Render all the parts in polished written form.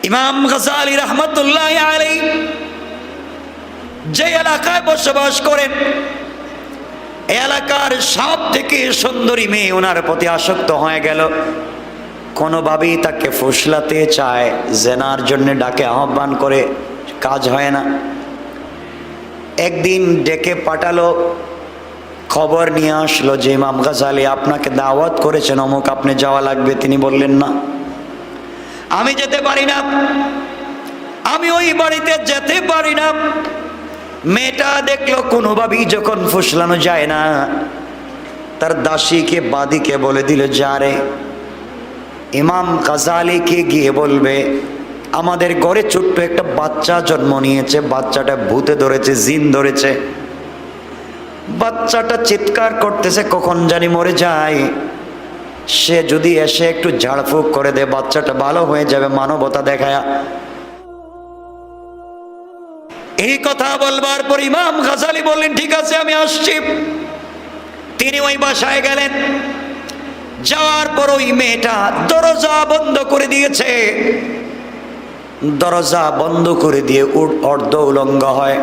ইমাম গাজ্জালী রাহমাতুল্লাহি আলাইহি যে এলাকায় বসবাস করেন, এলাকার সব থেকে সুন্দরী মেয়ে ওনার প্রতি আসক্ত হয়ে গেল। কোনোভাবেই তাকে ফুসলাতে চায়, জেনার জন্য ডাকে, আহ্বান করে, কাজ হয় না। একদিন ডেকে পাঠালো, খবর নিয়ে আসলো যে ইমাম গাজ্জালী আপনাকে দাওয়াত করেছেন, অমুক, আপনি যাওয়া লাগবে। তিনি বললেন না, আমি যেতে পারি না, আমি ওই বাড়িতে যেতে পারি না। মেয়েটা দেখলো কোনোভাবেই যখন ফুসলানো যায় না, তার দাসীকে, বাদীকে বলে দিল, যা রে ইমাম গাজ্জালীকে গিয়ে বলবে আমাদের ঘরে ছোট্ট একটা বাচ্চা জন্ম নিয়েছে, বাচ্চাটা ভূতে ধরেছে, জিন ধরেছে, বাচ্চাটা চিৎকার করতেছে, কখন জানি মরে যায়। সে যদি এসে একটু ঝাড়ফুঁক করে দেয়, বাচ্চাটা ভালো হয়ে যাবে, মানবতা দেখায়া। এই কথা বলবার পর ইমাম গাজ্জালী বললেন, ঠিক আছে আমি আসছি। তিনি ওই বাসায় গেলেন। যাওয়ার পর ওই মেয়েটা দরজা বন্ধ করে দিয়েছে। দরজা বন্ধ করে দিয়ে অর্ধ উলঙ্গ হয়।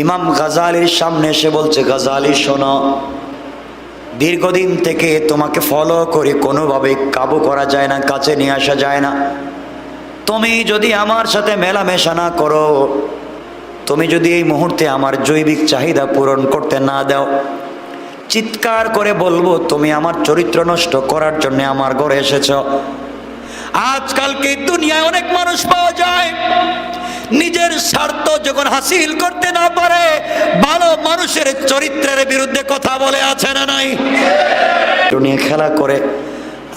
ইমাম গাজ্জালীর সামনে এসে বলছে, গাজ্জালী শোনো, দীর্ঘদিন থেকে তোমাকে ফলো করে কোনোভাবে কাবু করা যায় না, কাছে নিয়ে আসা যায় না। তুমি যদি আমার সাথে মেলামেশা না করো, তুমি যদি এই মুহূর্তে আমার জৈবিক চাহিদা পূরণ করতে না দাও, চিৎকার করে বলবো তুমি আমার চরিত্র নষ্ট করার জন্য আমার ঘরে এসেছ। আজকালকে দুনিয়ায় অনেক মানুষ পাওয়া যায়, নিজের স্বার্থ যখন হাসিল করতে না পারে, ভালো মানুষের চরিত্রের বিরুদ্ধে কথা বলে, আছে না নাই? নিয়ে খেলা করে।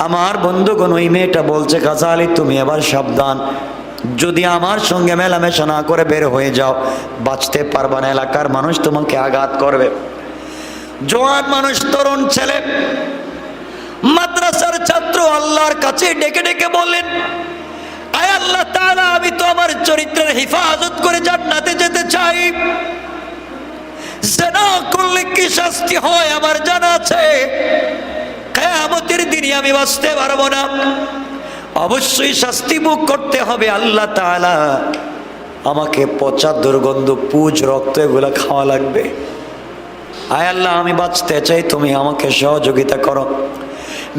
আমার বন্ধুগণ, ওই মেয়েটা বলছে, গাজ্জালী তুমি এবার সাবধান, যদি আমার সঙ্গে মেলামেশা না করে বের হয়ে যাও, বাঁচতে পারবা না, এলাকার মানুষ তোমাকে আঘাত করবে। জওয়ান মানুষ, তরুণ ছেলে, মাদ্রাসার ছাত্র আল্লাহর কাছে ডেকে ডেকে বললেন, আয় আল্লাহ তাআলা, আমি তো আমার চরিত্রের হেফাজত করে জান্নাতে যেতে চাই। জিনা করলে কি শাস্তি হয় আমার জানা আছে, কিয়ামতের দিনে আমি বাঁচতে পারবো না, অবশ্যই শাস্তি ভোগ করতে হবে। আল্লাহ তাআলা আমাকে পচা, দুর্গন্ধ, পুজ, রক্ত এগুলো খাওয়া লাগবে। আয় আল্লাহ, আমি বাঁচতে চাই, তুমি আমাকে সহযোগিতা করো।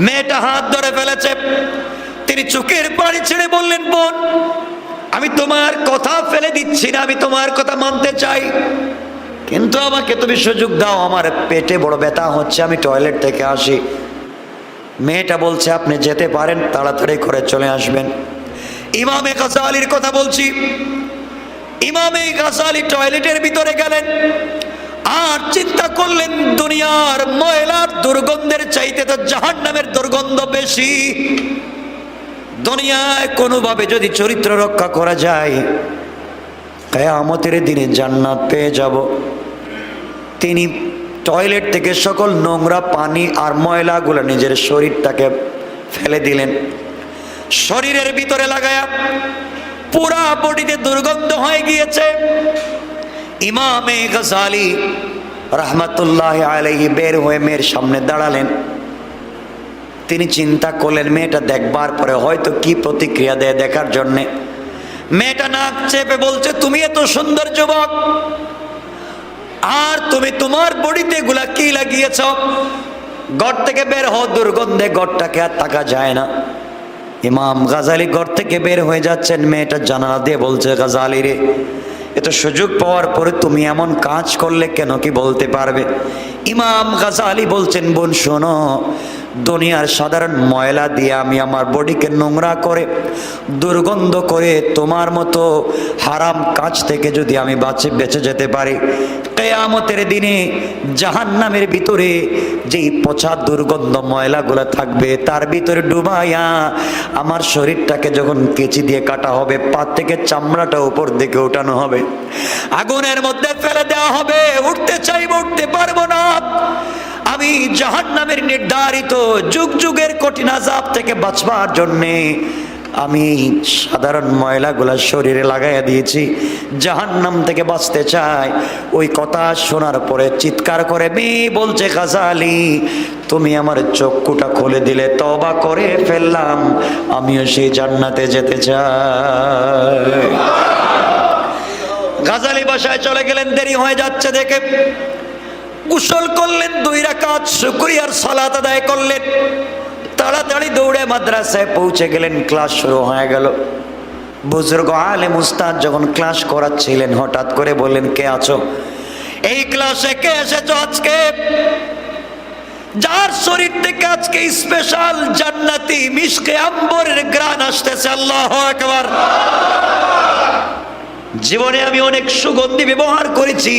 মেয়েটা হাত ধরে ফেলেছে। তিনি চোখের পানি ছেড়ে বললেন, বোন, আমি তোমার কথা ফেলে দিচ্ছি না, আমি তোমার কথা মানতে চাই, কিন্তু আমাকে তুমি সুযোগ দাও, আমার পেটে বড় ব্যথা হচ্ছে, আমি টয়লেট থেকে আসি। মেয়েটা বলছে, আপনি যেতে পারেন, তাড়াতাড়ি করে চলে আসবেন। ইমামে গাজ্জালীর কথা বলছি। ইমামে গাজ্জালী টয়লেটের ভিতরে গেলেন আর চিন্তা করলেন, দুনিয়ার ময়লার দুর্গন্ধের চাইতে তো জাহান্নামের দুর্গন্ধ বেশি। দুনিয়ায় কোনোভাবে যদি চরিত্র রক্ষা করা যায়, কিয়ামতের দিনে জান্নাত পেয়ে যাব। তিনি টয়লেট থেকে সকল নোংরা পানি আর ময়লাগুলো নিজের শরীরটাকে ফেলে দিলেন। শরীরের ভিতরে লাগায়া পুরা বডিতে দুর্গন্ধ হয়ে গিয়েছে। ইমামে গাজ্জালী রাহমাতুল্লাহি আলাইহি বের হয়ে মেয়ের সামনে দাঁড়ালেন। তিনি চিন্তা করলেন, মেয়েটা দেখবার পরে হয়তো কি প্রতিক্রিয়া দেয় দেখার জন্যে। মেয়েটা নাক চেপে বলছে, তুমি এত সুন্দর যুবক, আর তুমি তোমার বডিতে এগুলা কি লাগিয়েছ? ঘর থেকে বের হও, দুর্গন্ধে ঘরটাকে আর থাকা যায় না। ইমাম গাজ্জালী ঘর থেকে বের হয়ে যাচ্ছেন। মেয়েটা জানালা দিয়ে বলছে, গাজ্জালী রে, এত সুযোগ পাওয়ার পরে তুমি এমন কাজ করলে কেন, কি বলতে পারবে? ইমাম গাজ্জালী বলছেন, বোন শোনো, দুনিয়ার সাধারণ ময়লা দিয়ে আমি আমার বডিকে নোংরা করে, দুর্গন্ধ করে, তোমার মতো হারাম কাজ থেকে যদি আমি বেঁচে যেতে পারি, কিয়ামতের দিনে জাহান্নামের ভিতরে যেই পচা দুর্গন্ধ ময়লাগুলো থাকবে, তার ভিতরে ডুবাইয়া আমার শরীরটাকে যখন কেচি দিয়ে কাটা হবে, পা থেকে চামড়াটা উপর দিকে উঠানো হবে, আগুনের মধ্যে ফেলে দেওয়া হবে, উঠতে চাইবো উঠতে পারবো না। আমি জাহান্নামের নির্ধারিত যুগ যুগের কঠিন আযাব থেকে বাঁচবার জন্যে আমি সাধারণ ময়লাগুলা শরীরে লাগাইয়া দিয়েছি, জাহান্নাম থেকে বাঁচতে চাই। ওই কথা শোনার পরে চিৎকার করে মেয়ে বলছে, গাজালি তুমি আমার চক্ষুটা খুলে দিলে, তওবা করে ফেললাম, আমিও সেই জান্নাতে যেতে চাই। গাজালি বাসায় চলে গেলেন, দেরি হয়ে যাচ্ছে দেখে গোসল করলেন, 2 রাকাত শুকরিয়ার সালাত আদায় করলেন, তাড়াতাড়ি দৌড়ে মাদ্রাসায় পৌঁছে গেলেন। ক্লাস শুরু হয়ে গেল। বুজুর্গ আলেম উস্তাদ যখন ক্লাস করাচ্ছিলেন, হঠাৎ করে বললেন, কে আছো এই ক্লাসে? কে এসেছো আজকে? যার শরীর থেকে আজকে স্পেশাল জান্নাতি মিশকে আম্বরের ঘ্রাণ আসতেছে। আল্লাহু আকবার। জীবনে আমি অনেক সুগন্ধি ব্যবহার করেছি,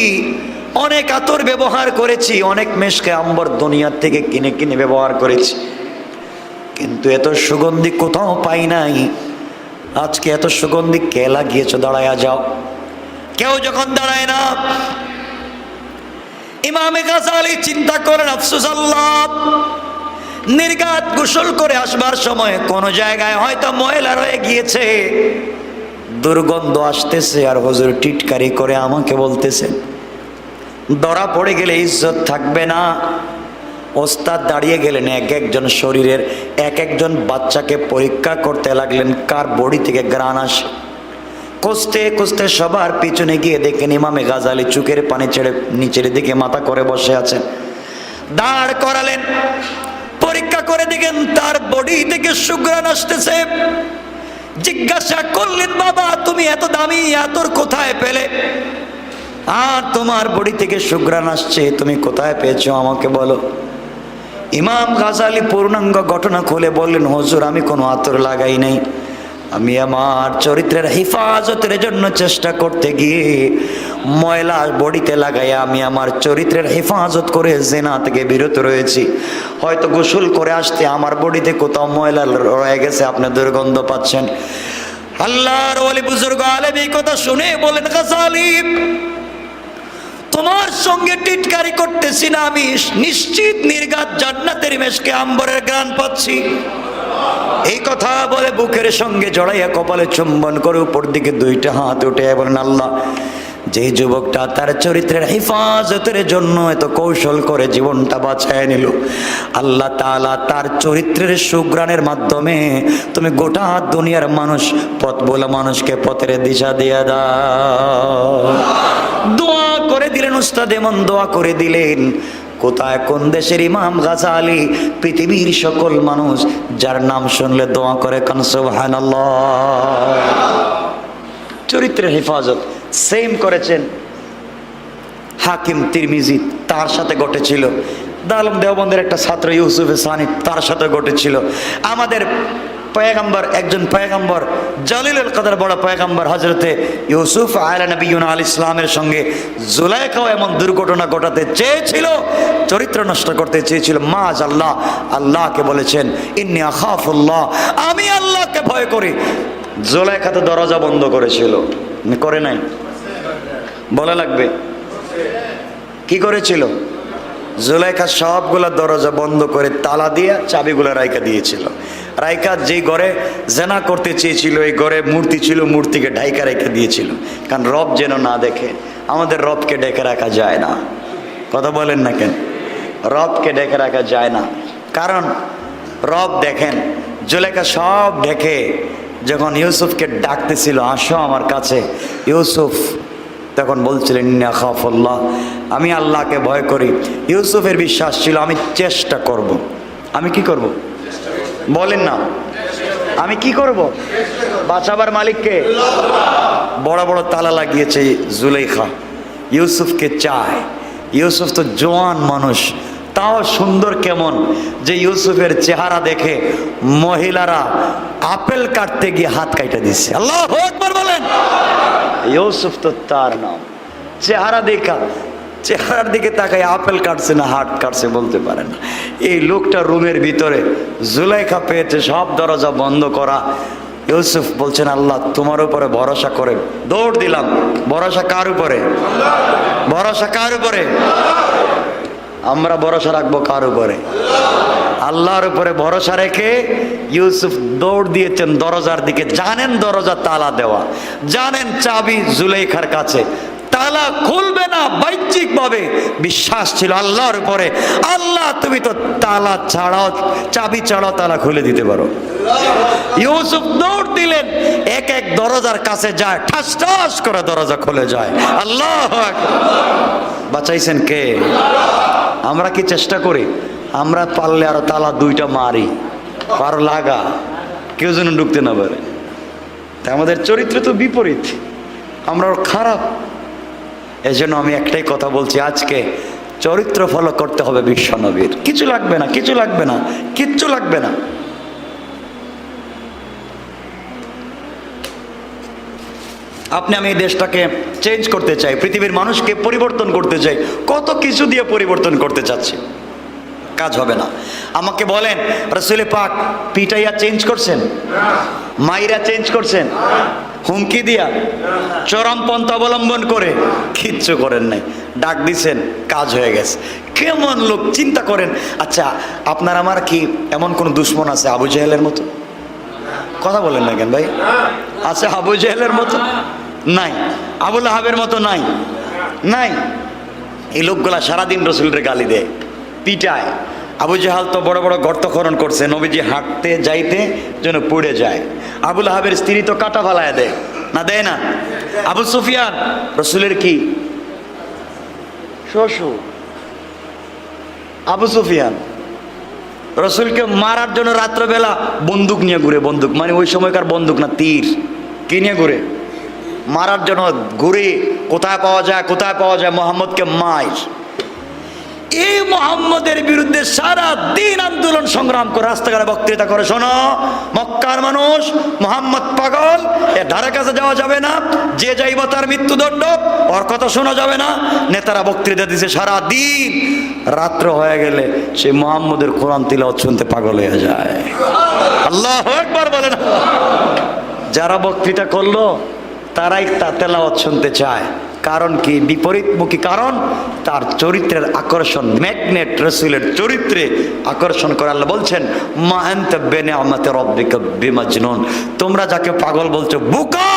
অনেক আতর ব্যবহার করেছি, অনেক মিশকে আম্বর দুনিয়া থেকে কিনে কিনে ব্যবহার করেছি, কিন্তু এত সুগন্ধি কোথাও পাই নাই। আজকে এত সুগন্ধি কে লাগিয়েছো? দাঁড়ায়া যাও। কেউ যখন দাঁড়ায় না, ইমামে গাজালি চিন্তা করেন, আফসোস আল্লাহ, নির্ঘাত গোসল করে আসবার সময় কোন জায়গায় হয়তো ময়লা রয়ে গিয়েছে, দুর্গন্ধ আসতেছে, আর হুজুর টিটকারি করে আমাকে বলতেছেন। ধরা পড়ে গেলে ইজ্জত থাকবে না। ওস্তাদ দাঁড়িয়ে গেলেন, এক একজন শরীরের এক একজন বাচ্চাকে পরীক্ষা করতে লাগলেন কার বডি থেকে ঘ্রাণ আসে। কষতে কষতে সবার পিছনে গিয়ে দেখেন ইমামে গাজালি চোখের পানি ছেড়ে নিচের দিকে মাথা করে বসে আছেন। দাঁড় করালেন, পরীক্ষা করে দেখেন তার বডি থেকে সুঘ্রাণ আসতেছে। জিজ্ঞাসা করলেন, বাবা তুমি এত দামি আতর কোথায় পেলে? আর তোমার বডি থেকে সুঘ্রাণ আসছে, তুমি কোথায় পেয়েছো আমাকে বলো। ইমাম গাজালি পূর্ণাঙ্গ ঘটনা খুলে বললেন, হুজুর আমি কোনো আতর লাগাই নাই, আমি আমার চরিত্রের হেফাজতের জন্য চেষ্টা করতে গিয়ে ময়লা বডিতে লাগাই আমি আমার চরিত্রের হেফাজত করে জিনা থেকে বিরত রয়েছি। হয়তো গোসল করে আসতে আমার বডিতে কোথাও ময়লা রয়ে গেছে, আপনি দুর্গন্ধ পাচ্ছেন। আল্লাহর ওলি বুজুর্গ আলেম এই কথা শুনে বলেন, গাজালি তোমার সঙ্গে টিটকারি করতেছি না, আমি নিশ্চিত নির্ঘাত জান্নাতের মেশকে আম্বরের ঘ্রাণ পাচ্ছি। এই কথা বলে বুকের সঙ্গে জড়াইয়া কপালে চুম্বন করে উপর দিকে 2টা হাত উঠে বলেন, আল্লাহ যে যুবকটা তার চরিত্রের হেফাজতের জন্য এত কৌশল করে জীবনটা বাঁচায় নিল, আল্লাহ তাআলা তার চরিত্রের সুঘ্রাণের মাধ্যমে তুমি গোটা দুনিয়ার মানুষ, পথ বলা মানুষকে পথের দিশা দিয়ে দাও। দোয়া করে দিলেন উস্তাদ, এমন দোয়া করে দিলেন, কোথায় কোন দেশের ইমাম গাজালি পৃথিবীর সকল মানুষ যার নাম শুনলে দোয়া করে কান সুবহানাল্লাহ। চরিত্রের হেফাজত সেম করেছেন হাকিম তিরমিজি, তার সাথে ঘটেছিল। দারুল দেওবন্দের একটা ছাত্র ইউসুফ সানি, তার সাথে ঘটেছিল। আমাদের পয়গম্বর, একজন পয়গম্বর জালিলুল কদর বড় পয়গম্বর হযরতে ইউসুফ আলাইহিস ইসলামের সঙ্গে জুলাইখাও এমন দুর্ঘটনা ঘটাতে চেয়েছিল, চরিত্র নষ্ট করতে চেয়েছিল। মাআযাল্লাহ, আল্লাহকে বলেছেন ইন্নী আখাফুল্লাহ, আমি আল্লাহকে ভয় করি। জুলাইখা তো দরজা বন্ধ করেছিল, করে নাই? বলা লাগবে কি করেছিল? জুলাইখা সবগুলা দরজা বন্ধ করে তালা দিয়ে চাবিগুলা রাইখা দিয়েছিল। রাইখা যে ঘরে জেনা করতে চেয়েছিল, এই ঘরে মূর্তি ছিল, মূর্তিকে ঢাইকা রেখে দিয়েছিল, কারণ রব যেন না দেখে। আমাদের রবকে ডেকে রাখা যায় না, কথা বলেন না কেন? রবকে ডেকে রাখা যায় না, কারণ রব দেখেন। জুলাইখা সব ডেকে যখন ইউসুফকে ডাকতেছিল, আসো আমার কাছে, ইউসুফ তখন বলছিলেন ইন্নী আখাফুল্লাহ, আমি আল্লাহকে ভয় করি। ইউসুফের বিশ্বাস ছিল আমি চেষ্টা করব। আমি কি করব বলেন না? আমি কি করব? বাঁচাবার মালিককে। বড় বড় তালা লাগিয়েছে জুলাইখা, ইউসুফকে চায়। ইউসুফ তো জওয়ান মানুষ, তাও সুন্দর কেমন যে ইউসুফের চেহারা দেখে মহিলারা আপেল কাটতে গিয়ে হাত কাটা দিচ্ছে। আল্লাহু আকবার বলেন। ইউসুফ তো তার নাম, চেহারা দেখা, চেহারার দিকে তাকায় আপেল কাটছে না হাত কাটছে বলতে পারে না। এই লোকটা রুমের ভিতরে, জুলাইখা পেয়েছে সব দরজা বন্ধ করা। ইউসুফ বলছেন আল্লাহ তোমার উপরে ভরসা করে দৌড় দিলাম। ভরসা কার উপরে? ভরসা কার উপরে? আমরা ভরসা রাখবো কার উপরে? আল্লাহর উপরে ভরসা রেখে ইউসুফ দৌড় দিয়েছেন দরজার দিকে, জানেন দরজা তালা দেওয়া, জানেন চাবি জুলেখার কাছে, তালা খুলবে না। বাহ্যিক ভাবে বিশ্বাস ছিল আল্লাহর উপরে, আল্লাহ তুমি তো তালা ছাড়াও, চাবি ছাড়াও তালা খুলে দিতে পারো। ইউসুফ দৌড় দিলেন, এক এক দরজার কাছে যায়, ঠাস ঠাস করে দরজা খুলে যায়। আল্লাহু আকবার। বাঁচাইছেন কে? আমরা কি চেষ্টা করি? আমরা পারলে আরো তালা দুইটা মারি, আরো লাগা, কেউ যেন ঢুকতে না পারে। তাই আমাদের চরিত্র তো বিপরীত, আমরা খারাপ। এজন্য আমি একটাই কথা বলছি, আজকে চরিত্র ফলো করতে হবে বিশ্বনবীর। কিছু লাগবে না, কিছু লাগবে না, কিচ্ছু লাগবে না। আপনি আমি এই দেশটাকে চেঞ্জ করতে চাই, পৃথিবীর মানুষকে পরিবর্তন করতে চাই, কত কিছু দিয়ে পরিবর্তন করতে চাচ্ছি, কাজ হবে না। আমাকে বলেন, রাসূল পাক পিটাইয়া চেঞ্জ করছেন? মাইরা চেঞ্জ করছেন? হুমকি দিয়া, চরমপন্থা অবলম্বন করে? কিচ্ছু করেন নাই। ডাক দিছেন, কাজ হয়ে গেছে। কেমন লোক চিন্তা করেন। আচ্ছা, আপনার আমার কি এমন কোন দুশ্মন আছে আবু জেহেলের মতো? কথা বলেন না কেন ভাই? আছে আবু জেহেলের মতো? নাই। আবু লাহাবের মতো? নাই, নাই। এই লোকগুলা সারাদিন রসুলের গালি দেয়, পিটায়। আবু জাহাল তো বড় বড় গর্ত খনন করছে, নবীজি হাঁটতে যাইতে যেন পড়ে যায়। আবু লাহাবের স্ত্রী তো কাটা ফালায় দেয়, না দেয় না? আবু সুফিয়ান রসুলের কি শ্বশুর। আবু সুফিয়ান রসুলকে মারার জন্য রাত্রবেলা বন্দুক নিয়ে ঘুরে, বন্দুক মানে ওই সময়কার বন্দুক না, তীর, কি নিয়ে ঘুরে? মারার জন্য ঘুরে, কোথায় পাওয়া যায়, কোথায় পাওয়া যায়, মোহাম্মদকে মার। এই মোহাম্মদের বিরুদ্ধে সারা দিন আন্দোলন সংগ্রাম করে, রাস্তাঘাটে বক্তৃতা করে, শোনো মক্কার মানুষ, মোহাম্মদ পাগল, এর ধারে কাছে যাওয়া যাবে না, যে যাইব তার মৃত্যুদণ্ড, ওর কথা শোনা যাবে না। নেতারা বক্তৃতা দিছে সারা দিন। রাত্র হয়ে গেলে সে মোহাম্মদের কোরআন তিলাওয়াত শুনতে পাগল হয়ে যায়। আল্লাহু আকবার বলেন। যারা বক্তৃতা করলো তারাই তা তেলাওয়াত শুনতে চায়। কারণ কি? বিপরীতমুখী কারণ, তার চরিত্রের আকর্ষণ, ম্যাগনেট রসুলের চরিত্রে আকর্ষণ করে। আল্লাহ বলছেন, মা আনতা বিনিআমাতি রাব্বিকা বিমাজনুন, তোমরা যাকে পাগল বলছো বোকা,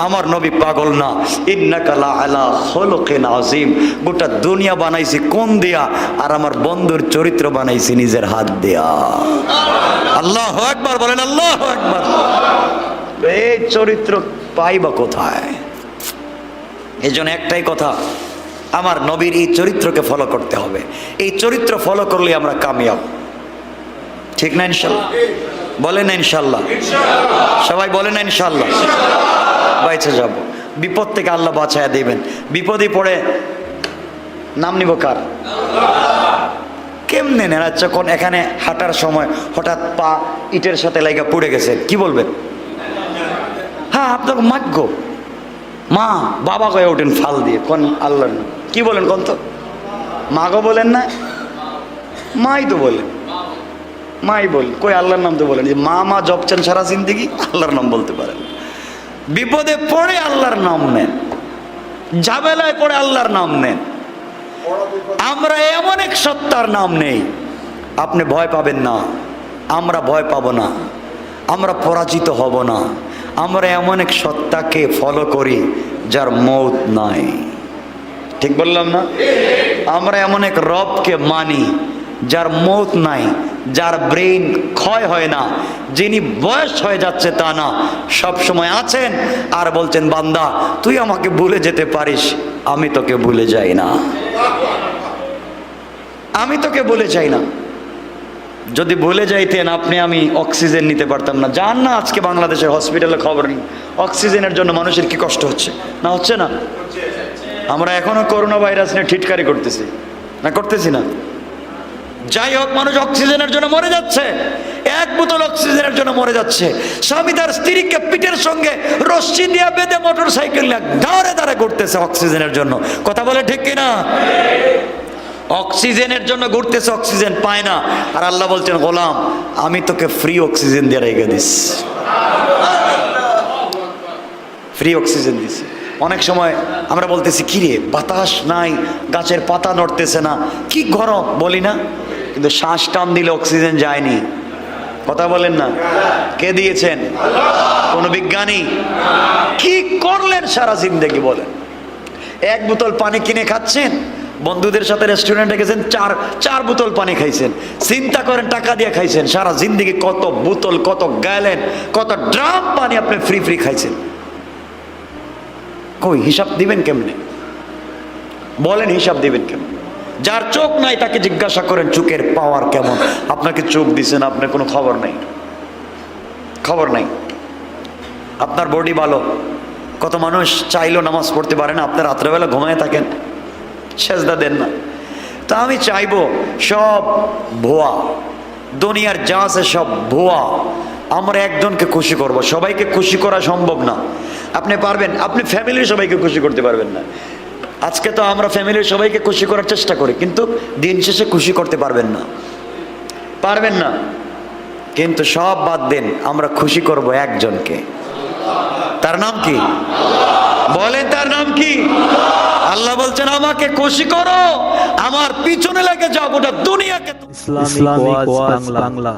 আমার নবী পাগল না। ইন্নাকা লাআলা খুলুকিন আযীম, গোটা দুনিয়া বানাইছি কোন দিয়া, আর আমার বন্ধুর চরিত্র বানাইছি নিজের হাত দিয়া। আল্লাহু আকবার বলেন, আল্লাহু আকবার। এই চরিত্র পাইবা কোথায়? এই জন্য একটাই কথা, আমার নবীর এই চরিত্রকে ফলো করতে হবে। এই চরিত্র ফলো করলে আমরা কামিয়াব, ঠিক না? ইনশাল্লাহ বলেন না? ইনশাল্লাহ সবাই বলেন না? ইনশাল্লাহ বাইচে যাব। বিপদ থেকে আল্লাহ বাঁচায় দিবেন। বিপদে পড়ে নাম নিব কার? কেমনে নেন? আচ্ছা, কোন এখানে হাঁটার সময় হঠাৎ পা ইটের সাথে লাগা পড়ে গেছে, কি বলবেন? হ্যাঁ, আপনার মাগ্য মা বাবা কয়ে ওঠেন ফাল দিয়ে, কোন আল্লাহর কি বলেন কোন? তো মাগো বলেন না, মাই তো বলেন, মাই বল, কই আল্লাহর নাম তো বলেন। যে মা মা জপছেন সারা জিন্দেগি, আল্লাহর নাম বলতে পারেন। বিপদে পড়ে আল্লাহর নাম নেন, ঝামেলায় পড়ে আল্লাহর নাম নেন। আমরা এমন এক সত্তার নাম নেই, আপনি ভয় পাবেন না, আমরা ভয় পাবো না, আমরা পরাজিত হব না। আমরা এমন এক সত্তাকে ফলো করি যার মৌত নাই, ঠিক বললাম না? আমরা এমন এক রবকে মানি যার মৌত নাই, যার ব্রেইন ক্ষয় হয় না, যিনি বয়স হয়ে যাচ্ছে তা না, সব সময় আছেন আর বলছেন, বান্দা তুই আমাকে ভুলে যেতে পারিস, আমি তোকে ভুলে যাই না, আমি তোকে ভুলে যাই না। যদি ভুলে যাইতেন আপনি, আমি অক্সিজেন নিতে পারতাম না। জান না আজকে বাংলাদেশের হসপিটালে খবর নেই, অক্সিজেনের জন্য মানুষের কি কষ্ট হচ্ছে না? হচ্ছে না? আমরা এখনো করোনা ভাইরাস নিয়ে ঠিটকারি করতেছি না? করতেছি না? যাই হোক, মানুষ অক্সিজেনের জন্য মরে যাচ্ছে, এক বোতল অক্সিজেনের জন্য মরে যাচ্ছে। স্বামী তার স্ত্রীকে পিঠের সঙ্গে রশ্মি দিয়ে বেঁধে মোটর সাইকেল দাঁড়ে দাঁড়ে ঘুরতেছে অক্সিজেনের জন্য। কথা বলে ঠিক কিনা? অক্সিজেনের জন্য ঘুরতেছে, অক্সিজেন পায় না। আর আল্লাহ বলছেন, গোলাম আমি তোকে ফ্রি অক্সিজেন দিয়ে রেখে দিস, ফ্রি অক্সিজেন দিছি। অনেক সময় আমরা বলতেছি, কিরে বাতাস নাই, গাছের পাতা নড়তেছে না, কি গরম, বলি না? কিন্তু শ্বাস টান দিলে অক্সিজেন যায়নি, কথা বলেন না, কে দিয়েছেন? কোন বিজ্ঞানী? কি করলেন সারা জিন্দেগি বলেন? এক বোতল পানি কিনে খাচ্ছেন, বন্ধুদের সাথে রেস্টুরেন্টে গেছেন, চার বোতল পানি খাইছেন। চিন্তা করেন, টাকা দিয়ে খাইছেন, সারা জিন্দেগি কত বোতল, কত গ্যালেন, কত ড্রাম পানি আপনি ফ্রি খাইছেন। কই হিসাব দিবেন কেমনে? বলেন হিসাব দিবেন কেমনে? যার চোখ নাই তাকে জিজ্ঞাসা করেন চোখের পাওয়ার কেমন। আপনাকে চোখ দিছেন, আপনার কোনো খবর নাই, খবর নাই। আপনার বডি ভালো, কত মানুষ চাইলেও নামাজ পড়তে পারে না, আপনার রাত্রেবেলা ঘুমায় থাকেন, সেজদা দেন না। তা আমি চাইবো সব ভুয়া, দুনিয়ার যা আছে সব ভুয়া। আমরা একজনকে খুশি করব, সবাইকে খুশি করা সম্ভব না। আপনি পারবেন? আপনি ফ্যামিলির সবাইকে খুশি করতে পারবেন না। আজকে তো আমরা ফ্যামিলির সবাইকে খুশি করার চেষ্টা করি, কিন্তু দিন শেষে খুশি করতে পারবেন না, পারবেন না। কিন্তু সব বাদ দেন, আমরা খুশি করব একজনকে। তার নাম কি? বলেন তার নাম কি? আল্লাহ বলছেন আমাকে খুশি করো, আমার পিছনে লেগে যাও, গোটা দুনিয়াকে। ইসলামিক ওয়াজ বাংলা।